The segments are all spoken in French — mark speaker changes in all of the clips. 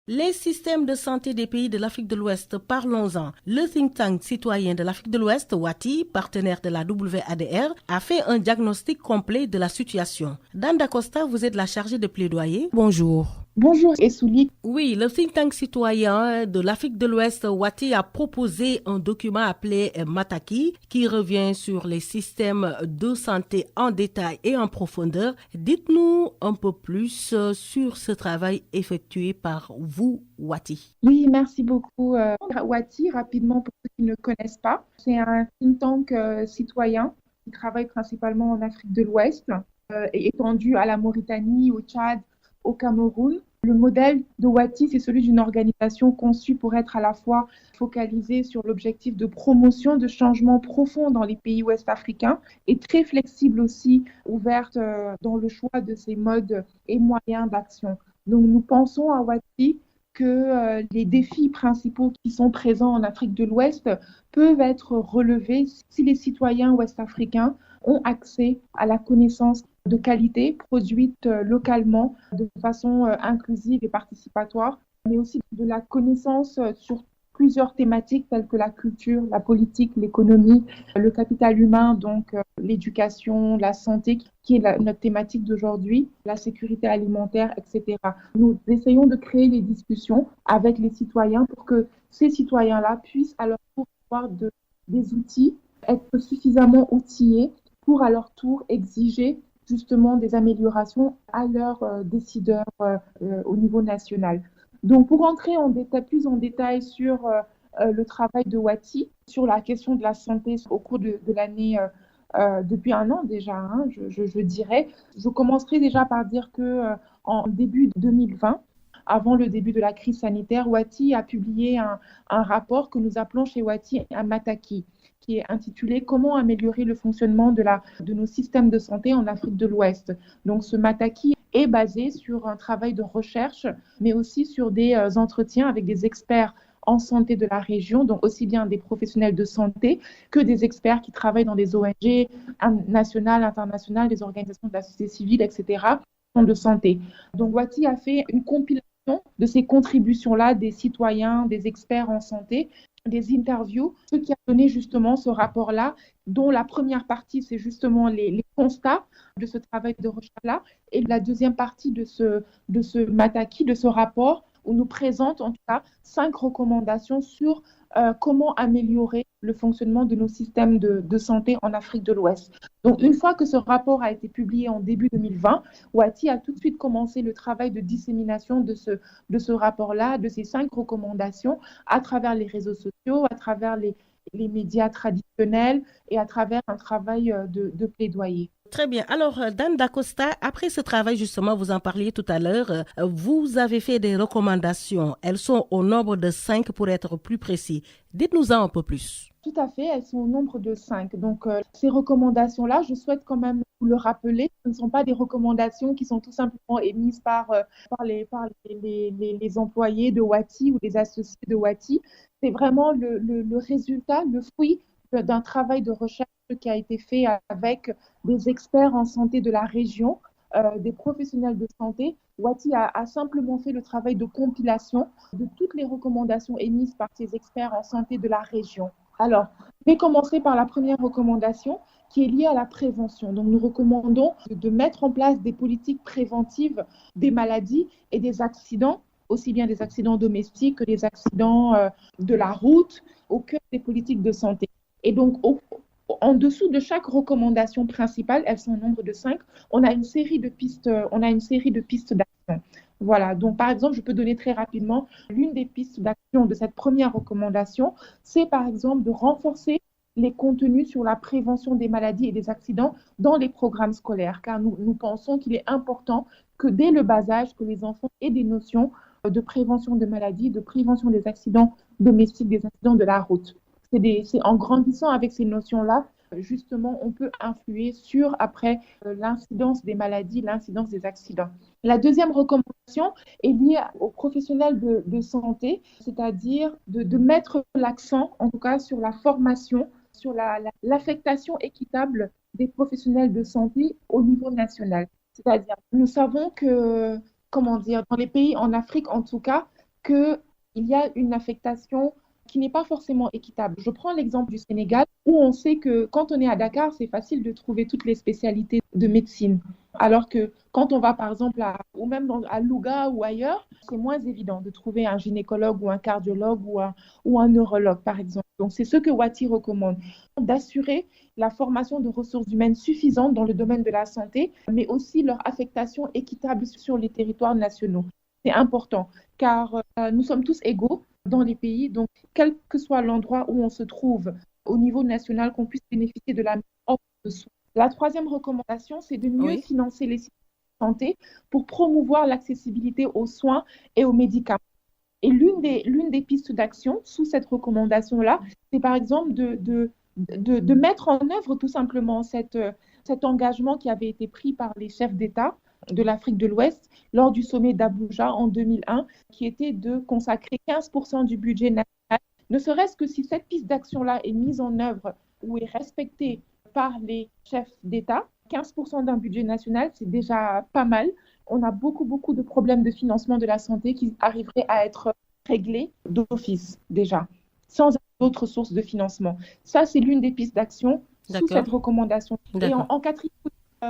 Speaker 1: Les systèmes de santé des pays de l'Afrique de l'Ouest, parlons-en. Le think tank citoyen de l'Afrique de l'Ouest, Wati, partenaire de la WADR, a fait un diagnostic complet de la situation. Dan Dacosta, vous êtes la chargée de plaidoyer. Bonjour.
Speaker 2: Bonjour Essouli.
Speaker 1: Oui, le think tank citoyen de l'Afrique de l'Ouest, Wati, a proposé un document appelé Mataki qui revient sur les systèmes de santé en détail et en profondeur. Dites-nous un peu plus sur ce travail effectué par vous, Wati.
Speaker 2: Oui, merci beaucoup. Wati, rapidement pour ceux qui ne connaissent pas, c'est un think tank citoyen qui travaille principalement en Afrique de l'Ouest et étendu à la Mauritanie, au Tchad, au Cameroun. Le modèle de Wati, c'est celui d'une organisation conçue pour être à la fois focalisée sur l'objectif de promotion de changements profonds dans les pays ouest-africains et très flexible aussi, ouverte dans le choix de ses modes et moyens d'action. Donc nous pensons à Wati que les défis principaux qui sont présents en Afrique de l'Ouest peuvent être relevés si les citoyens ouest-africains ont accès à la connaissance de qualité produite localement de façon inclusive et participatoire, mais aussi de la connaissance sur plusieurs thématiques telles que la culture, la politique, l'économie, le capital humain, donc l'éducation, la santé, qui est notre thématique d'aujourd'hui, la sécurité alimentaire, etc. Nous essayons de créer des discussions avec les citoyens pour que ces citoyens-là puissent à leur tour avoir des outils, être suffisamment outillés pour à leur tour exiger justement des améliorations à leurs décideurs au niveau national. Donc, pour entrer plus en détail sur le travail de Wati, sur la question de la santé au cours de l'année, depuis un an déjà, hein, je dirais, je commencerai déjà par dire que en début 2020, avant le début de la crise sanitaire, Wati a publié un rapport que nous appelons chez Wati un Mataki, qui est intitulé Comment améliorer le fonctionnement de nos systèmes de santé en Afrique de l'Ouest. Donc ce Mataki est basé sur un travail de recherche, mais aussi sur des entretiens avec des experts en santé de la région, donc aussi bien des professionnels de santé que des experts qui travaillent dans des ONG nationales, internationales, des organisations de la société civile, etc., de santé. Donc Wati a fait une compilation de ces contributions-là des citoyens, des experts en santé, des interviews, ce qui a donné justement ce rapport-là, dont la première partie, c'est justement les constats de ce travail de recherche-là, et la deuxième partie de ce Mataki, de ce rapport, où nous présente en tout cas 5 recommandations sur comment améliorer le fonctionnement de nos systèmes de santé en Afrique de l'Ouest. Donc, une fois que ce rapport a été publié en début 2020, Wati a tout de suite commencé le travail de dissémination de ce rapport-là, de ces 5 recommandations, à travers les réseaux sociaux, à travers les médias traditionnels et à travers un travail de plaidoyer.
Speaker 1: Très bien. Alors, Dan Dacosta, après ce travail, justement, vous en parliez tout à l'heure, vous avez fait des recommandations. Elles sont au nombre de 5 pour être plus précis. Dites-nous-en un peu plus.
Speaker 2: Tout à fait, elles sont au nombre de 5. Donc, ces recommandations-là, je souhaite quand même vous le rappeler, ce ne sont pas des recommandations qui sont tout simplement émises par les employés de Wati ou les associés de Wati. C'est vraiment le résultat, le fruit d'un travail de recherche qui a été fait avec des experts en santé de la région, des professionnels de santé. Wati a simplement fait le travail de compilation de toutes les recommandations émises par ces experts en santé de la région. Alors, je vais commencer par la première recommandation qui est liée à la prévention. Donc, nous recommandons de mettre en place des politiques préventives des maladies et des accidents, aussi bien des accidents domestiques que des accidents de la route, au cœur des politiques de santé. Et donc, en dessous de chaque recommandation principale, elles sont au nombre de 5, on a une série de pistes d'action. Voilà, donc par exemple, je peux donner très rapidement l'une des pistes d'action de cette première recommandation, c'est par exemple de renforcer les contenus sur la prévention des maladies et des accidents dans les programmes scolaires, car nous pensons qu'il est important que dès le bas âge, que les enfants aient des notions de prévention de maladies, de prévention des accidents domestiques, des accidents de la route. C'est en grandissant avec ces notions-là, justement, on peut influer sur, après, l'incidence des maladies, l'incidence des accidents. La deuxième recommandation est liée aux professionnels de santé, c'est-à-dire de mettre l'accent, en tout cas, sur la formation, sur l'affectation équitable des professionnels de santé au niveau national. C'est-à-dire, nous savons que, comment dire, dans les pays en Afrique, en tout cas, qu'il y a une affectation qui n'est pas forcément équitable. Je prends l'exemple du Sénégal, où on sait que quand on est à Dakar, c'est facile de trouver toutes les spécialités de médecine. Alors que quand on va par exemple ou même à Louga ou ailleurs, c'est moins évident de trouver un gynécologue ou un cardiologue ou un neurologue par exemple. Donc c'est ce que Wati recommande, d'assurer la formation de ressources humaines suffisantes dans le domaine de la santé, mais aussi leur affectation équitable sur les territoires nationaux. C'est important car nous sommes tous égaux dans les pays, donc quel que soit l'endroit où on se trouve au niveau national, qu'on puisse bénéficier de la même offre de soins. La troisième recommandation, c'est de mieux financer les systèmes de santé pour promouvoir l'accessibilité aux soins et aux médicaments. Et l'une des pistes d'action sous cette recommandation-là, c'est par exemple de mettre en œuvre tout simplement cet engagement qui avait été pris par les chefs d'État de l'Afrique de l'Ouest lors du sommet d'Abuja en 2001, qui était de consacrer 15% du budget national, ne serait-ce que si cette piste d'action-là est mise en œuvre ou est respectée par les chefs d'État. 15% d'un budget national, c'est déjà pas mal. On a beaucoup de problèmes de financement de la santé qui arriveraient à être réglés d'office déjà, sans d'autres sources de financement. Ça, c'est l'une des pistes d'action sous cette recommandation. Et en quatrième,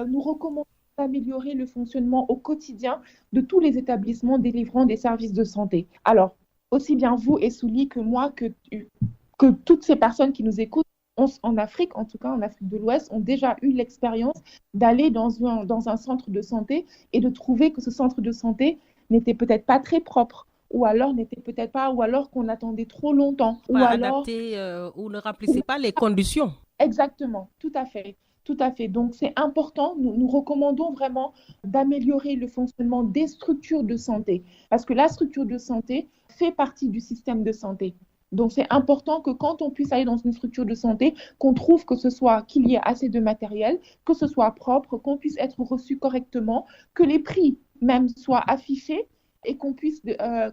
Speaker 2: nous recommandons d'améliorer le fonctionnement au quotidien de tous les établissements délivrant des services de santé. Alors, aussi bien vous et Souli que moi, que toutes ces personnes qui nous écoutent, en Afrique, en tout cas en Afrique de l'Ouest, ont déjà eu l'expérience d'aller dans un centre de santé et de trouver que ce centre de santé n'était peut-être pas très propre, ou alors n'était peut-être pas, ou alors qu'on attendait trop longtemps,
Speaker 1: ou adapté, ou ne remplissait pas les conditions.
Speaker 2: Exactement, tout à fait. Tout à fait. Donc, c'est important. Nous recommandons vraiment d'améliorer le fonctionnement des structures de santé parce que la structure de santé fait partie du système de santé. Donc, c'est important que quand on puisse aller dans une structure de santé, qu'on trouve qu'il y ait assez de matériel, que ce soit propre, qu'on puisse être reçu correctement, que les prix même soient affichés et qu'on puisse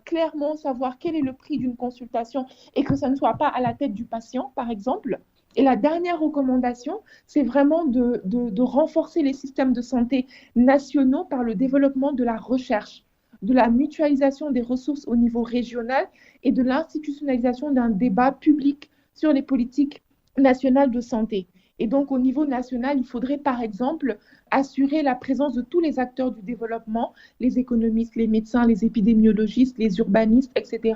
Speaker 2: clairement savoir quel est le prix d'une consultation et que ça ne soit pas à la tête du patient, par exemple. Et la dernière recommandation, c'est vraiment de renforcer les systèmes de santé nationaux par le développement de la recherche, de la mutualisation des ressources au niveau régional et de l'institutionnalisation d'un débat public sur les politiques nationales de santé. Et donc, au niveau national, il faudrait, par exemple, assurer la présence de tous les acteurs du développement, les économistes, les médecins, les épidémiologistes, les urbanistes, etc.,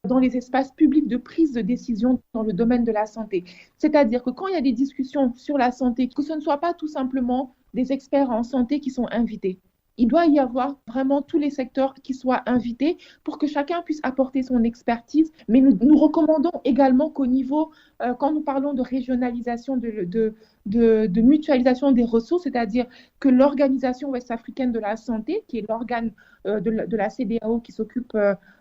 Speaker 2: dans les espaces publics de prise de décision dans le domaine de la santé. C'est-à-dire que quand il y a des discussions sur la santé, que ce ne soit pas tout simplement des experts en santé qui sont invités. Il doit y avoir vraiment tous les secteurs qui soient invités pour que chacun puisse apporter son expertise. Mais nous recommandons également qu'au niveau, quand nous parlons de régionalisation, de mutualisation des ressources, c'est-à-dire que l'Organisation ouest-africaine de la santé, qui est l'organe de la CEDEAO qui s'occupe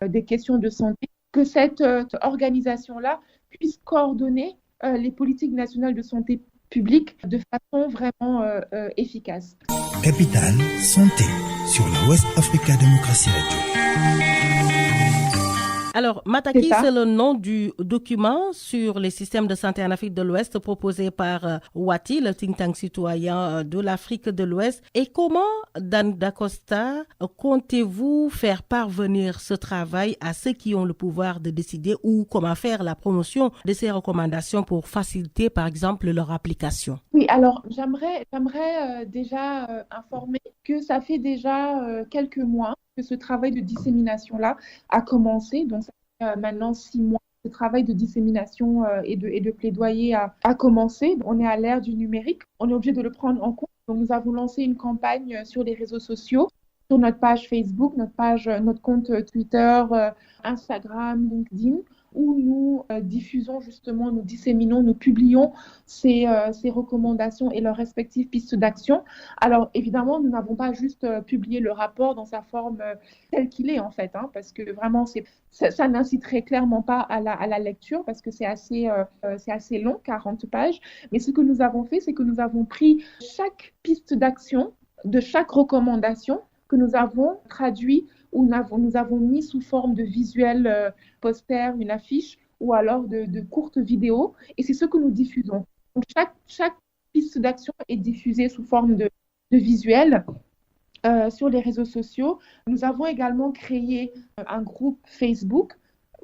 Speaker 2: des questions de santé, que cette organisation-là puisse coordonner les politiques nationales de santé publique de façon vraiment efficace.
Speaker 3: Capitale Santé sur la West Africa Democracy Radio.
Speaker 1: Alors, Mataki, c'est le nom du document sur les systèmes de santé en Afrique de l'Ouest proposé par Wati, le think tank citoyen de l'Afrique de l'Ouest. Et comment, Dan Dacosta, comptez-vous faire parvenir ce travail à ceux qui ont le pouvoir de décider ou comment faire la promotion de ces recommandations pour faciliter, par exemple, leur application?
Speaker 2: Oui, alors j'aimerais déjà informer que ça fait déjà quelques mois que ce travail de dissémination-là a commencé. Donc, ça fait maintenant 6 mois que ce travail de dissémination et de plaidoyer a commencé. On est à l'ère du numérique. On est obligé de le prendre en compte. Donc, nous avons lancé une campagne sur les réseaux sociaux, sur notre page Facebook, notre compte Twitter, Instagram, LinkedIn, où nous diffusons justement, nous disséminons, nous publions ces recommandations et leurs respectives pistes d'action. Alors évidemment, nous n'avons pas juste publié le rapport dans sa forme telle qu'il est en fait, parce que vraiment ça n'inciterait clairement pas à la lecture parce que c'est assez long, 40 pages. Mais ce que nous avons fait, c'est que nous avons pris chaque piste d'action de chaque recommandation que nous avons traduit ou nous avons mis sous forme de visuel poster, une affiche ou alors de courtes vidéos. Et c'est ce que nous diffusons. Donc, chaque piste d'action est diffusée sous forme de visuel. sur les réseaux sociaux. Nous avons également créé un groupe Facebook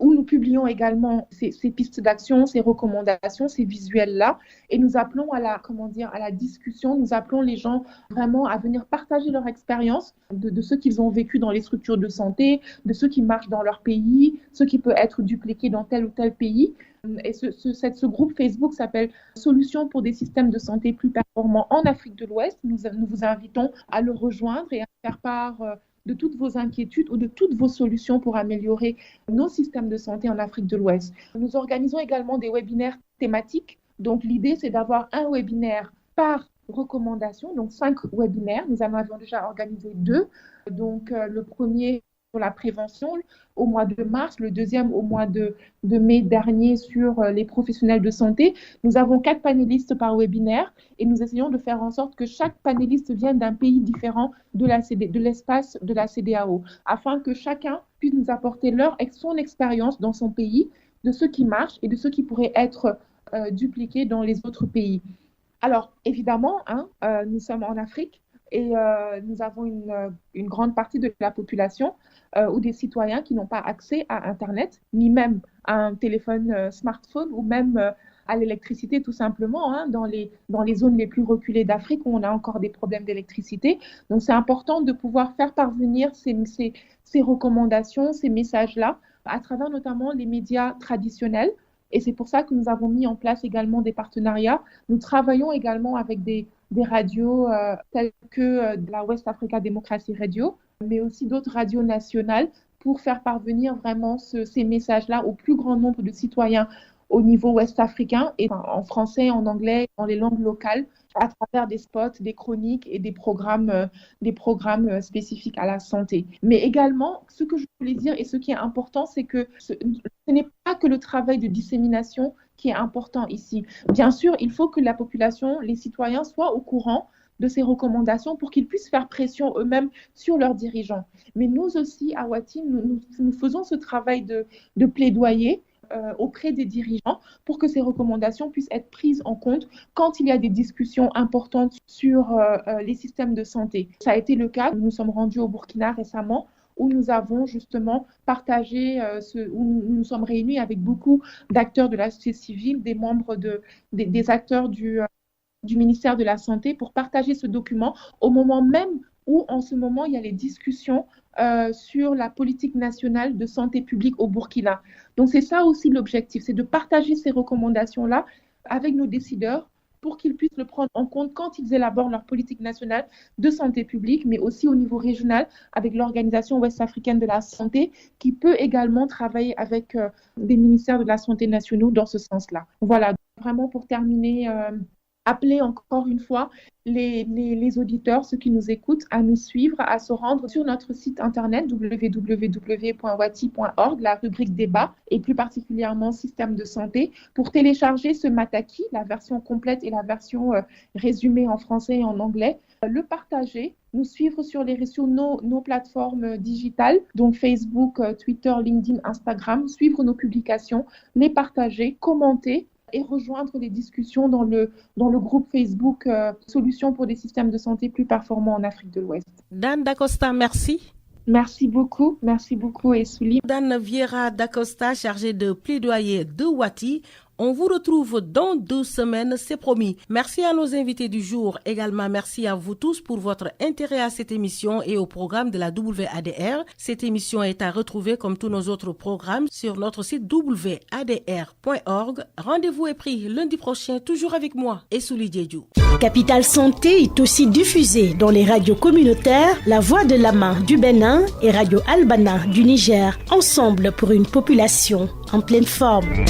Speaker 2: où nous publions également ces pistes d'action, ces recommandations, ces visuels-là. Et nous appelons à la discussion, nous appelons les gens vraiment à venir partager leur expérience de ce qu'ils ont vécu dans les structures de santé, de ce qui marche dans leur pays, ce qui peut être dupliqué dans tel ou tel pays. Et ce groupe Facebook s'appelle Solutions pour des systèmes de santé plus performants en Afrique de l'Ouest. Nous vous invitons à le rejoindre et à faire part de toutes vos inquiétudes ou de toutes vos solutions pour améliorer nos systèmes de santé en Afrique de l'Ouest. Nous organisons également des webinaires thématiques. Donc, l'idée, c'est d'avoir un webinaire par recommandation, donc 5 webinaires. Nous en avons déjà organisé 2. Donc, le premier sur la prévention au mois de mars, le deuxième au mois de mai dernier sur les professionnels de santé. Nous avons 4 panélistes par webinaire et nous essayons de faire en sorte que chaque panéliste vienne d'un pays différent de l'espace de la CEDEAO, afin que chacun puisse nous apporter son expérience dans son pays, de ce qui marche et de ce qui pourrait être dupliqué dans les autres pays. Alors, évidemment, nous sommes en Afrique et nous avons une grande partie de la population ou des citoyens qui n'ont pas accès à Internet, ni même à un téléphone smartphone ou même à l'électricité tout simplement, dans les zones les plus reculées d'Afrique où on a encore des problèmes d'électricité. Donc, c'est important de pouvoir faire parvenir ces recommandations, ces messages-là, à travers notamment les médias traditionnels. Et c'est pour ça que nous avons mis en place également des partenariats. Nous travaillons également avec des radios telles que la West Africa Democracy Radio, mais aussi d'autres radios nationales pour faire parvenir vraiment ces messages-là au plus grand nombre de citoyens au niveau ouest-africain, et en français, en anglais, dans les langues locales, à travers des spots, des chroniques et des programmes spécifiques à la santé. Mais également, ce que je voulais dire et ce qui est important, c'est que ce n'est pas que le travail de dissémination qui est important ici. Bien sûr, il faut que la population, les citoyens soient au courant de ces recommandations pour qu'ils puissent faire pression eux-mêmes sur leurs dirigeants. Mais nous aussi, à Wati, nous faisons ce travail de plaidoyer auprès des dirigeants pour que ces recommandations puissent être prises en compte quand il y a des discussions importantes sur les systèmes de santé. Ça a été le cas, nous nous sommes rendus au Burkina récemment, où nous avons justement partagé, où nous nous sommes réunis avec beaucoup d'acteurs de la société civile, des membres des acteurs du ministère de la Santé pour partager ce document au moment même où en ce moment il y a les discussions sur la politique nationale de santé publique au Burkina. Donc c'est ça aussi l'objectif, c'est de partager ces recommandations-là avec nos décideurs pour qu'ils puissent le prendre en compte quand ils élaborent leur politique nationale de santé publique, mais aussi au niveau régional avec l'Organisation ouest-africaine de la santé qui peut également travailler avec des ministères de la santé nationaux dans ce sens-là. Voilà, vraiment pour terminer, appeler encore une fois les auditeurs, ceux qui nous écoutent, à nous suivre, à se rendre sur notre site internet www.wati.org, la rubrique débat et plus particulièrement système de santé, pour télécharger ce Mataki, la version complète et la version résumée en français et en anglais, le partager, nous suivre sur les réseaux, nos plateformes digitales, donc Facebook, Twitter, LinkedIn, Instagram, suivre nos publications, les partager, commenter et rejoindre les discussions dans le groupe Facebook Solutions pour des systèmes de santé plus performants en Afrique de l'Ouest.
Speaker 1: Dan Dacosta, merci.
Speaker 2: Merci beaucoup Essouli.
Speaker 1: Dan Vieira Dacosta, chargé de plaidoyer de Wati. On vous retrouve dans 2 semaines, c'est promis. Merci à nos invités du jour. Également, merci à vous tous pour votre intérêt à cette émission et au programme de la WADR. Cette émission est à retrouver comme tous nos autres programmes sur notre site wadr.org. Rendez-vous est pris lundi prochain, toujours avec moi, Essouli Diédiou.
Speaker 4: Capital Santé est aussi diffusé dans les radios communautaires La Voix de l'Ama du Bénin et Radio Albana du Niger, ensemble pour une population en pleine forme.